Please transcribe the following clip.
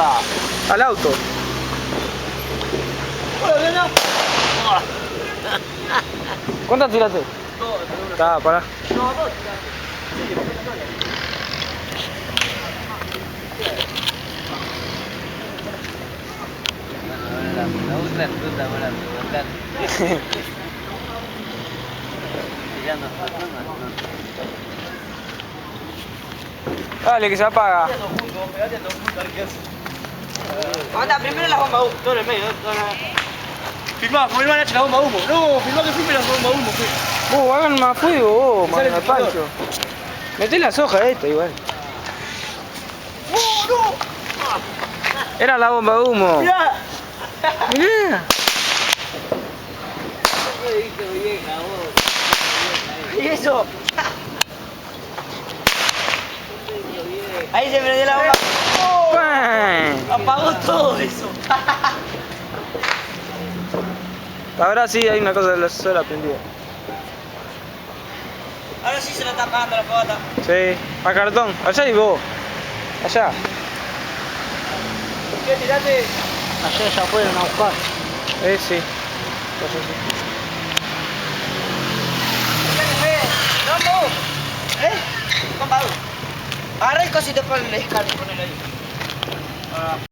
apaga. Al auto. ¿Cuántas tiraste? Dos. Está, pará. No, dos tiraste. Sí, porque no sola. Me gusta la fruta, buena preguntar. Tirando frutas, Dale, que se apaga. Pegate a todo junto, a ver qué hace. Anda, primero la bomba humo. Todo en el medio. Filmá, como el Nacho la bomba humo. No, filmá que filme la bomba humo. Hagan más fuego, vos, Sale man, el picador. Pancho. Meté las hojas esta igual. ¡Oh, no! Era la bomba de humo. ¡Mirá! Mirá. ¿Y eso? Ahí se prendió la bomba. ¡Pam! Apagó todo eso. Ahora sí hay una cosa de la sola prendida. Ahora sí se la está apagando la fogata. Sí, a cartón. Allá y vos. Allá. ¿Qué tirate? ayer ya fueron a buscar. Sí. ¡No! ¿Eh? Compadre. Agarra el cosito para el descargo, ponelo ahí.